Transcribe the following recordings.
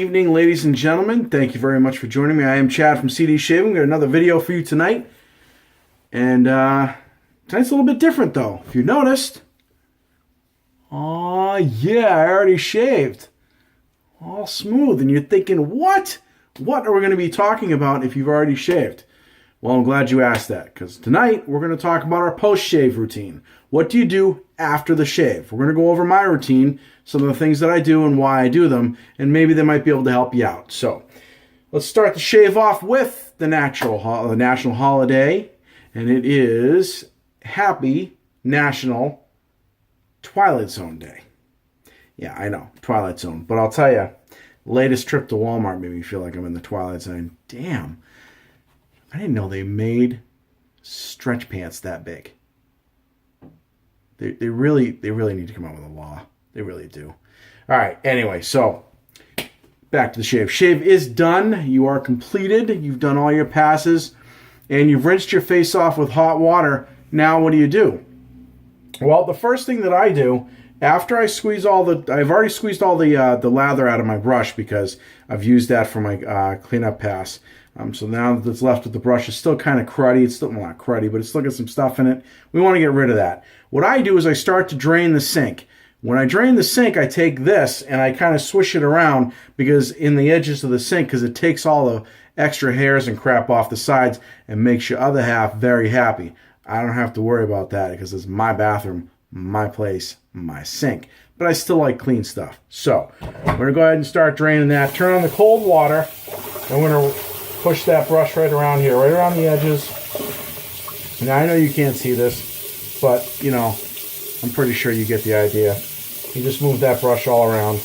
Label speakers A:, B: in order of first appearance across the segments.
A: Evening, ladies and gentlemen. Thank you very much for joining me. I am Chad from CD Shaving. We've got another video for you tonight. And tonight's a little bit different, though. If you noticed, oh yeah, I already shaved. All smooth. And you're thinking, what? What are we going to be talking about if you've already shaved? Well, I'm glad you asked that, because tonight we're going to talk about our post-shave routine. What do you do after the shave? We're going to go over my routine, some of the things that I do and why I do them, and maybe they might be able to help you out. So, let's start the shave off with the national holiday, and it is Happy National Twilight Zone Day. Yeah, I know, Twilight Zone. But I'll tell you, latest trip to Walmart made me feel like I'm in the Twilight Zone. Damn. I didn't know they made stretch pants that big. They really need to come out with a law. They really do. All right, anyway, so back to the shave. Shave is done. You are completed. You've done all your passes, and you've rinsed your face off with hot water. Now what do? Well, the first thing that I do, after I squeeze I've already squeezed all the lather out of my brush because I've used that for my cleanup pass. So now that's left with the brush is still kind of cruddy. It's still not cruddy, but it's still got some stuff in it. We want to get rid of that. What I do is I start to drain the sink. When I drain the sink, I take this and I kind of swish it around because in the edges of the sink, because it takes all the extra hairs and crap off the sides and makes your other half very happy. I don't have to worry about that because it's my bathroom, my place, my sink. But I still like clean stuff. So I'm going to go ahead and start draining that. Turn on the cold water. I'm going to push that brush right around here, right around the edges. Now, I know you can't see this, but, you know, I'm pretty sure you get the idea. You just move that brush all around.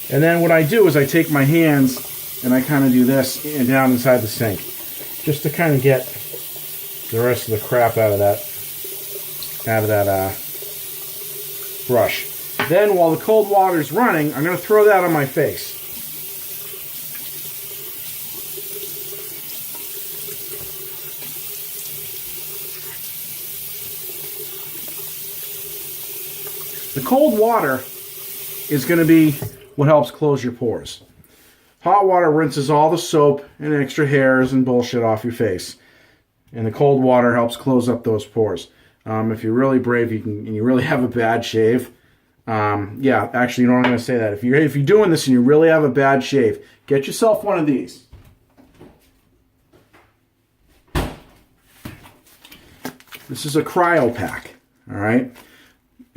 A: And then what I do is I take my hands and I kind of do this and down inside the sink, just to kind of get the rest of the crap out of that brush. Then, while the cold water's running, I'm going to throw that on my face. The cold water is going to be what helps close your pores. Hot water rinses all the soap and extra hairs and bullshit off your face. And the cold water helps close up those pores. If you're really brave, and you really have a bad shave. Yeah, actually, you know what I'm going to say that. If you're doing this and you really have a bad shave, get yourself one of these. This is a cryo pack. All right.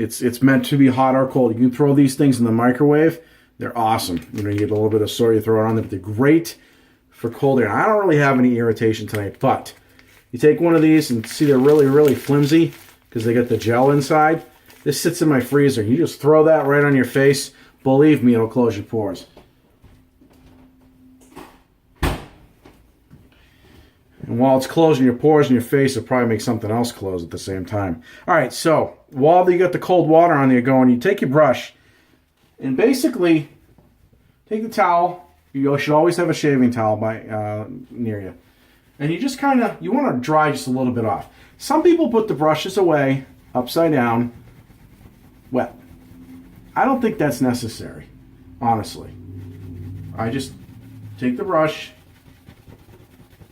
A: It's meant to be hot or cold. You can throw these things in the microwave. They're awesome. You know, you get a little bit of soy, you throw it on them. They're great for cold air. I don't really have any irritation tonight, but you take one of these and see they're really, really flimsy because they got the gel inside. This sits in my freezer. You just throw that right on your face. Believe me, it'll close your pores. And while it's closing your pores in your face, it'll probably make something else close at the same time. All right, so while you got the cold water on there going, you take your brush and basically take the towel. You should always have a shaving towel near you. And you just kind of, you want to dry just a little bit off. Some people put the brushes away upside down wet. I don't think that's necessary, honestly. I just take the brush,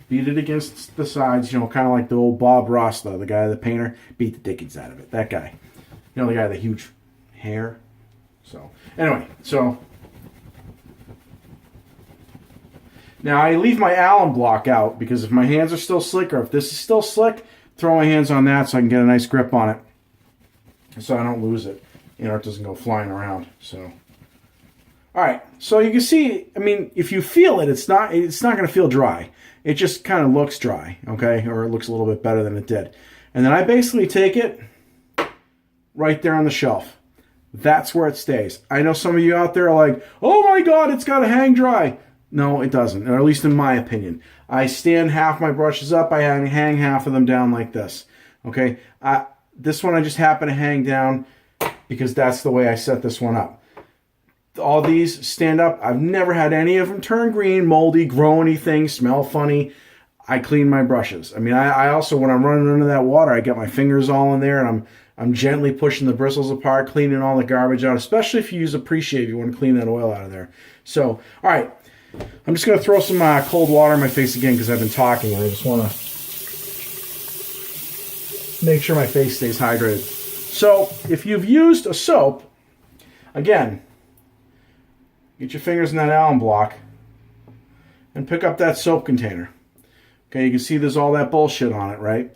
A: beat it against the sides, you know, kind of like the old Bob Ross, though, the guy, the painter, beat the dickens out of it. That guy. You know, the guy with the huge hair. So, anyway, now I leave my alum block out because if my hands are still slick or if this is still slick, throw my hands on that so I can get a nice grip on it so I don't lose it. You know, it doesn't go flying around. So, all right. So you can see, I mean, if you feel it, it's not going to feel dry. It just kind of looks dry, okay? Or it looks a little bit better than it did. And then I basically take it right there on the shelf. That's where it stays. I know some of you out there are like, oh my God, it's got to hang dry. No, it doesn't, or at least in my opinion. I stand half my brushes up. I hang half of them down like this, okay? This one I just happen to hang down because that's the way I set this one up. All these stand up. I've never had any of them turn green, moldy, grow anything, smell funny. I clean my brushes. I mean, I also, when I'm running under that water, I get my fingers all in there and I'm gently pushing the bristles apart, cleaning all the garbage out, especially if you use a pre-shave. You want to clean that oil out of there. So, all right. I'm just going to throw some cold water in my face again because I've been talking, and I just want to make sure my face stays hydrated. So, if you've used a soap, again, get your fingers in that Allen block and pick up that soap container. Okay, you can see there's all that bullshit on it, right?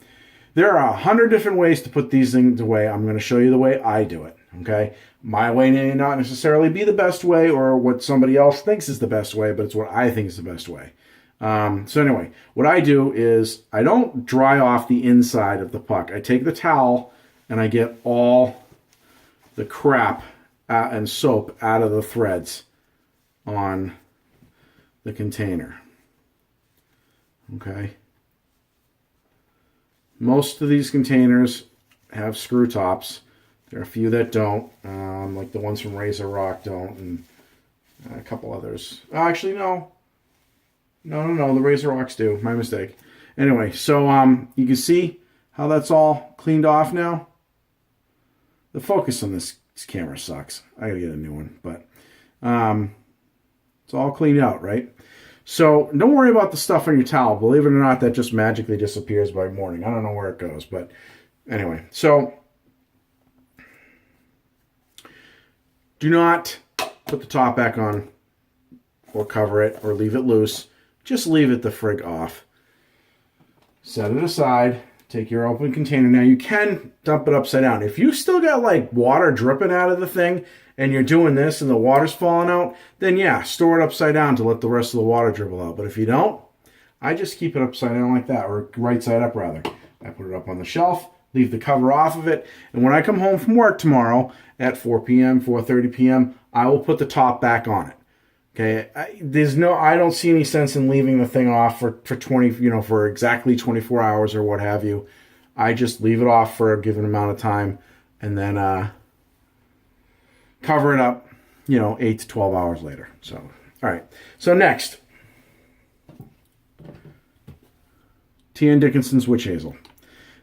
A: There are 100 different ways to put these things away. I'm going to show you the way I do it, okay? My way may not necessarily be the best way or what somebody else thinks is the best way, but it's what I think is the best way. So anyway, what I do is I don't dry off the inside of the puck. I take the towel and I get all the crap and soap out of the threads on the container. Okay. Most of these containers have screw tops. There are a few that don't, like the ones from Razor Rock don't, and a couple others. Oh, actually, no. No, the Razor Rocks do. My mistake. Anyway, so you can see how that's all cleaned off now. The focus on this camera sucks. I gotta get a new one, but it's all cleaned out, right? So don't worry about the stuff on your towel. Believe it or not, that just magically disappears by morning. I don't know where it goes, but anyway. So do not put the top back on or cover it or leave it loose. Just leave it the frig off. Set it aside. Take your open container. Now you can dump it upside down. If you still got like water dripping out of the thing and you're doing this and the water's falling out, then yeah, store it upside down to let the rest of the water dribble out. But if you don't, I just keep it upside down like that, or right side up rather. I put it up on the shelf, leave the cover off of it, and when I come home from work tomorrow at 4 p.m., 4:30 p.m., I will put the top back on it. Okay, I don't see any sense in leaving the thing off for 20, for exactly 24 hours or what have you. I just leave it off for a given amount of time and then cover it up, 8 to 12 hours later. So, all right. So next, T.N. Dickinson's Witch Hazel.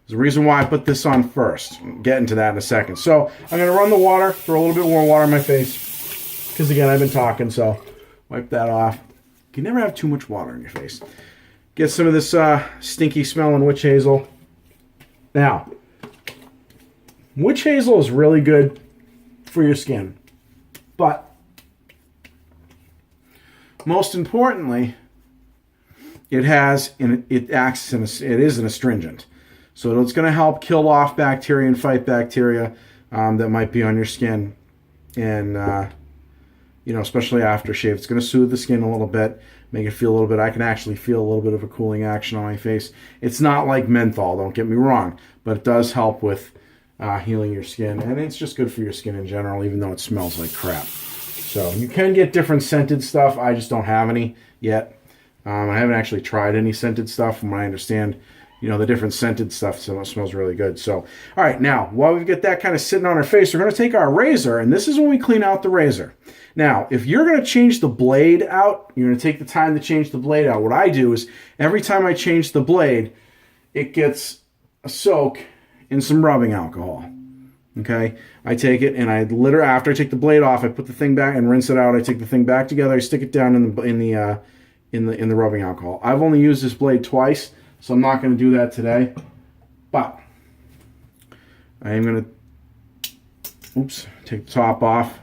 A: There's a reason why I put this on first. I'll get into that in a second. So I'm going to run the water, throw a little bit more water in my face because, again, I've been talking, so wipe that off. You can never have too much water in your face. Get some of this stinky smelling witch hazel. Now, witch hazel is really good for your skin. But most importantly, it is an astringent. So it's going to help kill off bacteria and fight bacteria that might be on your skin. And especially aftershave. It's going to soothe the skin a little bit, make it feel a little bit. I can actually feel a little bit of a cooling action on my face. It's not like menthol, don't get me wrong, but it does help with healing your skin, and it's just good for your skin in general, even though it smells like crap. So you can get different scented stuff. I just don't have any yet. I haven't actually tried any scented stuff. From what I understand, the different scented stuff smells really good. So, all right, now, while we've got that kind of sitting on our face, we're going to take our razor, and this is when we clean out the razor. Now, if you're going to change the blade out, you're going to take the time to change the blade out. What I do is, every time I change the blade, it gets a soak in some rubbing alcohol. Okay? I take it, and after I take the blade off, I put the thing back and rinse it out. I take the thing back together, I stick it down in the rubbing alcohol. I've only used this blade twice, so I'm not going to do that today. But I am going to, take the top off.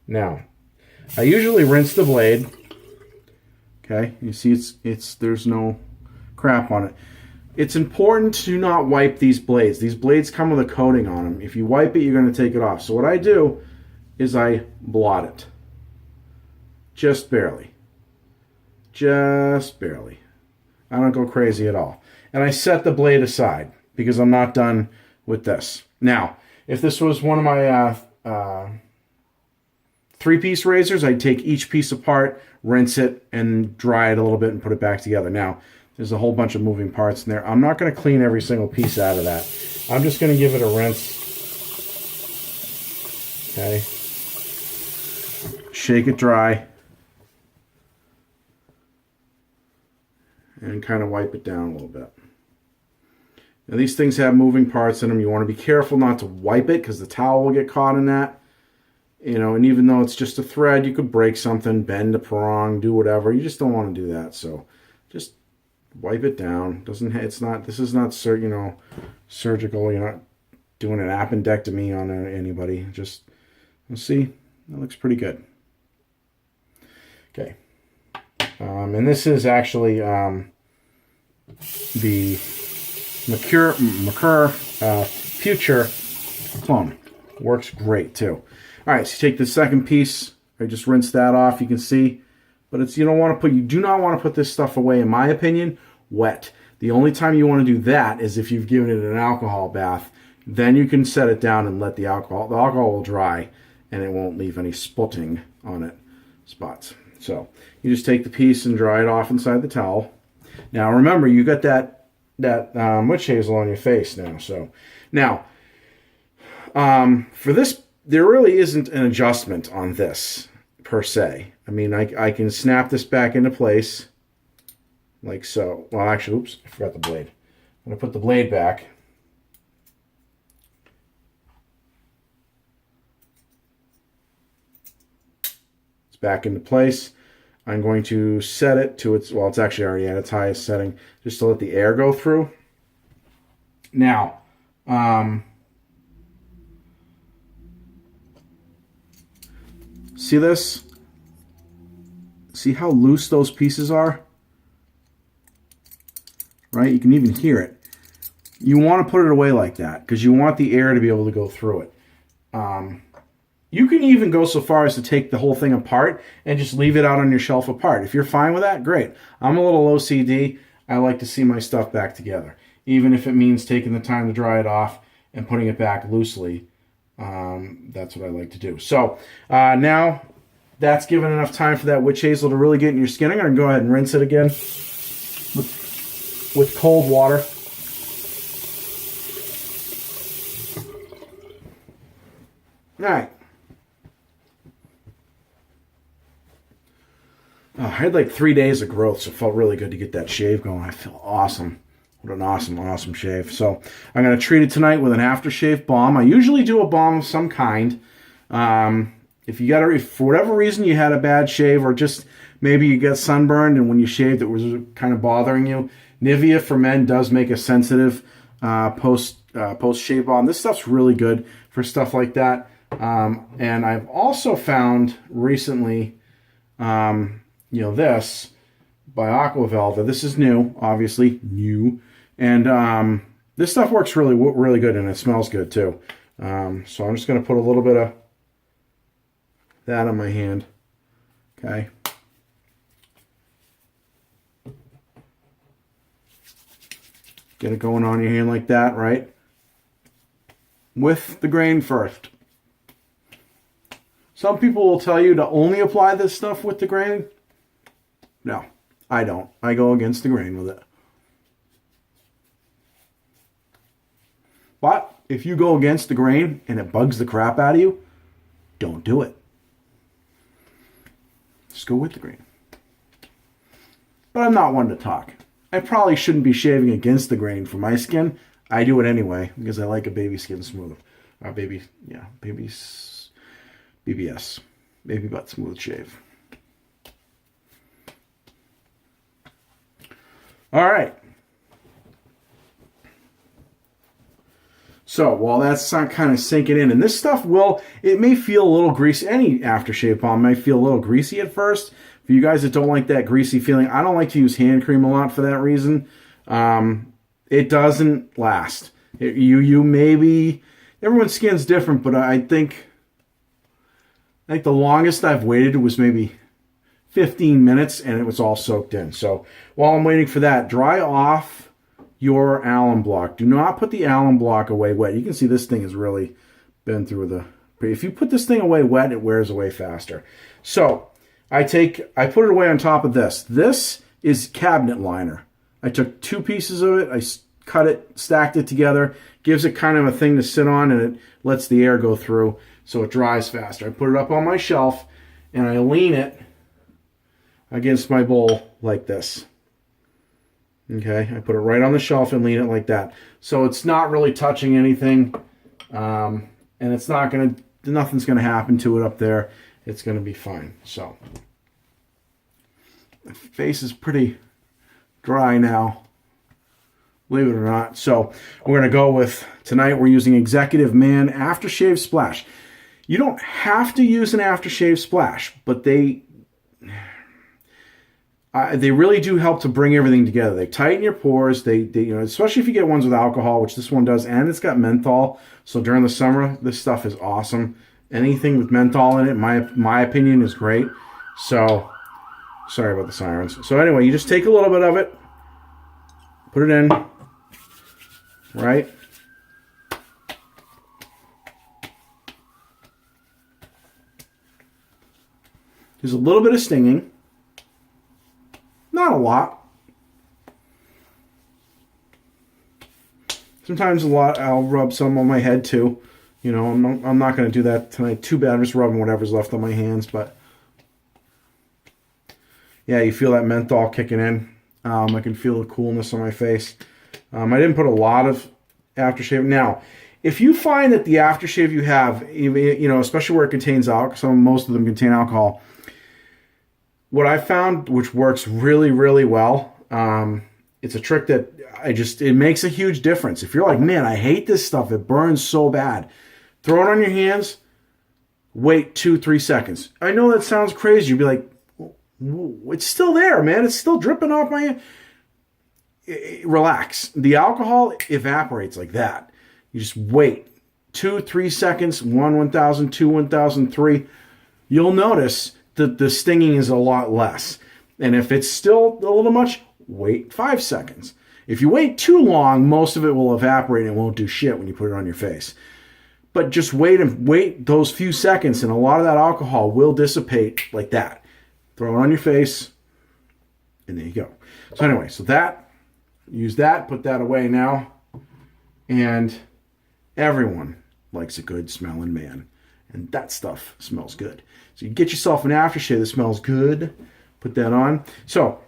A: Now, I usually rinse the blade. Okay, you see there's no crap on it. It's important to not wipe these blades. These blades come with a coating on them. If you wipe it, you're going to take it off. So what I do is I blot it. Just barely. Just barely. I don't go crazy at all. And I set the blade aside because I'm not done with this. Now, if this was one of my 3-piece razors, I'd take each piece apart, rinse it, and dry it a little bit and put it back together. Now, there's a whole bunch of moving parts in there. I'm not going to clean every single piece out of that. I'm just going to give it a rinse. Okay. Shake it dry. And and kind of wipe it down a little bit. Now these things have moving parts in them. You want to be careful not to wipe it because the towel will get caught in that. You know, and even though it's just a thread, you could break something, bend a prong, do whatever. You just don't want to do that. So just wipe it down. This is not surgical. You're not doing an appendectomy on anybody. Just, let's see, that looks pretty good. Okay. And this is actually the Merkur Future clone. Works great too. All right, so you take the second piece. I just rinsed that off. You can see, but you do not want to put this stuff away, in my opinion, wet. The only time you want to do that is if you've given it an alcohol bath. Then you can set it down and let the alcohol will dry, and it won't leave any spotting on it, spots. So you just take the piece and dry it off inside the towel. Now remember, you got that witch hazel on your face now. So now, for this, there really isn't an adjustment on this per se. I mean, I can snap this back into place like so. Well, actually, oops, I forgot the blade. I'm going to put the blade back. It's back into place. I'm going to set it to its actually already at its highest setting, just to let the air go through. Now, see this? See how loose those pieces are? Right? You can even hear it. You want to put it away like that because you want the air to be able to go through it. You can even go so far as to take the whole thing apart and just leave it out on your shelf apart. If you're fine with that, great. I'm a little OCD. I like to see my stuff back together, even if it means taking the time to dry it off and putting it back loosely. That's what I like to do. So now that's given enough time for that witch hazel to really get in your skin. I'm going to go ahead and rinse it again with cold water. All right. Oh, I had like 3 days of growth, so it felt really good to get that shave going. I feel awesome. What an awesome shave. So I'm going to treat it tonight with an aftershave balm. I usually do a balm of some kind. If for whatever reason you had a bad shave, or just maybe you get sunburned and when you shaved it was kind of bothering you, Nivea for Men does make a sensitive post shave balm. This stuff's really good for stuff like that. And I've also found recently, this by Aquavelva. This is new, obviously new, and this stuff works really good, and it smells good too. So I'm just going to put a little bit of that on my hand. Okay. Get it going on your hand like that, right? With the grain first. Some people will tell you to only apply this stuff with the grain. No, I don't. I go against the grain with it. But if you go against the grain and it bugs the crap out of you, don't do it. Just go with the grain. But I'm not one to talk. I probably shouldn't be shaving against the grain for my skin. I do it anyway because I like a baby skin smooth. BBS. Baby butt smooth shave. All right. So while that's kind of sinking in, and this stuff it may feel a little greasy. Any aftershave balm may feel a little greasy at first. For you guys that don't like that greasy feeling, I don't like to use hand cream a lot for that reason. It doesn't last. Everyone's skin's different, but I think the longest I've waited was maybe 15 minutes, and it was all soaked in. So while I'm waiting for that, dry off your alum block. Do not put the alum block away wet. You can see this thing has really been through if you put this thing away wet, it wears away faster. So I put it away on top of this. This is cabinet liner. I took 2 pieces of it. I cut it, stacked it together. Gives it kind of a thing to sit on, and it lets the air go through so it dries faster. I put it up on my shelf, and I lean it against my bowl like this. Okay, I put it right on the shelf and lean it like that. So it's not really touching anything. And it's not going to, nothing's going to happen to it up there. It's going to be fine. So the face is pretty dry now, believe it or not. So we're going to go with, tonight we're using Executive Man Aftershave Splash. You don't have to use an aftershave splash, but they really do help to bring everything together. They tighten your pores. They you know, especially if you get ones with alcohol, which this one does, and it's got menthol. So during the summer, this stuff is awesome. Anything with menthol in it, my opinion, is great. So sorry about the sirens. So anyway, you just take a little bit of it, put it in, right? There's a little bit of stinging. Not a lot. Sometimes a lot. I'll rub some on my head too. You know, I'm not going to do that tonight. Too bad. I'm just rubbing whatever's left on my hands. But yeah, you feel that menthol kicking in. I can feel the coolness on my face. I didn't put a lot of aftershave. Now, if you find that the aftershave you have, you know, especially where it contains alcohol, most of them contain alcohol. What I found, which works really, really well, it's a trick that it makes a huge difference. If you're like, man, I hate this stuff, it burns so bad, throw it on your hands, wait 2-3 seconds. I know that sounds crazy. You'd be like, it's still there, man. It's still dripping off my hand. Relax. The alcohol evaporates like that. You just wait 2-3 seconds, 1,000, 2, 1,000, 3. You'll notice the stinging is a lot less. And if it's still a little much, wait 5 seconds. If you wait too long, most of it will evaporate and it won't do shit when you put it on your face. But just wait those few seconds and a lot of that alcohol will dissipate like that. Throw it on your face and there you go. So anyway, use that, put that away now. And everyone likes a good smelling man. And that stuff smells good. So you get yourself an aftershave that smells good. Put that on. So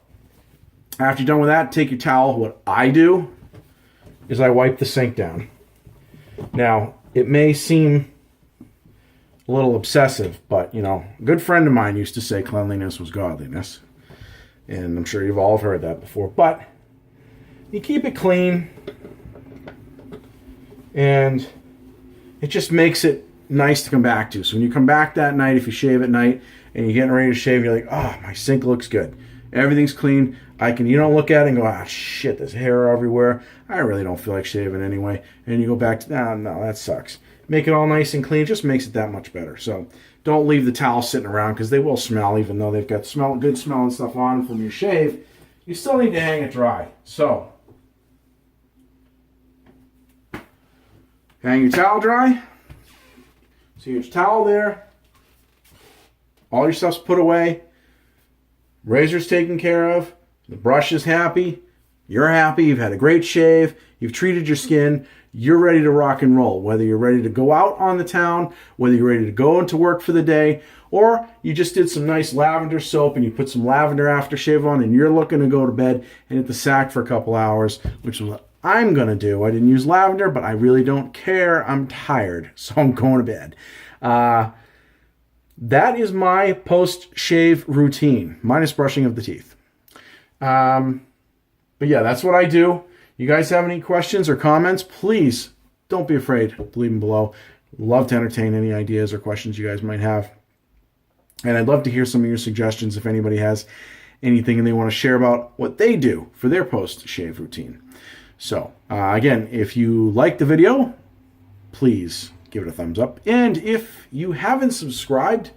A: after you're done with that, take your towel. What I do is I wipe the sink down. Now, it may seem a little obsessive, but, you know, a good friend of mine used to say cleanliness was godliness. And I'm sure you've all heard that before. But you keep it clean. And it just makes it nice to come back to. So when you come back that night, if you shave at night and you're getting ready to shave, you're like, oh, my sink looks good. Everything's clean. You don't look at it and go, ah, shit, there's hair everywhere. I really don't feel like shaving anyway. And you go back to, no, that sucks. Make it all nice and clean. It just makes it that much better. So don't leave the towel sitting around because they will smell, even though they've got good smelling stuff on from your shave. You still need to hang it dry. So hang your towel dry. So your towel there, all your stuff's put away, razor's taken care of, the brush is happy, you're happy, you've had a great shave, you've treated your skin, you're ready to rock and roll. Whether you're ready to go out on the town, whether you're ready to go into work for the day, or you just did some nice lavender soap and you put some lavender aftershave on and you're looking to go to bed and hit the sack for a couple hours, which is what I'm going to do. I didn't use lavender, but I really don't care. I'm tired, so I'm going to bed. That is my post-shave routine, minus brushing of the teeth. But yeah, that's what I do. You guys have any questions or comments? Please don't be afraid to leave them below. Love to entertain any ideas or questions you guys might have. And I'd love to hear some of your suggestions if anybody has anything and they want to share about what they do for their post-shave routine. So, again, if you like the video, please give it a thumbs up. And if you haven't subscribed,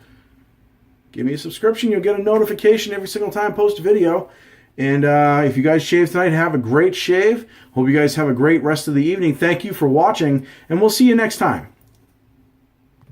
A: give me a subscription. You'll get a notification every single time I post a video. And if you guys shave tonight, have a great shave. Hope you guys have a great rest of the evening. Thank you for watching, and we'll see you next time.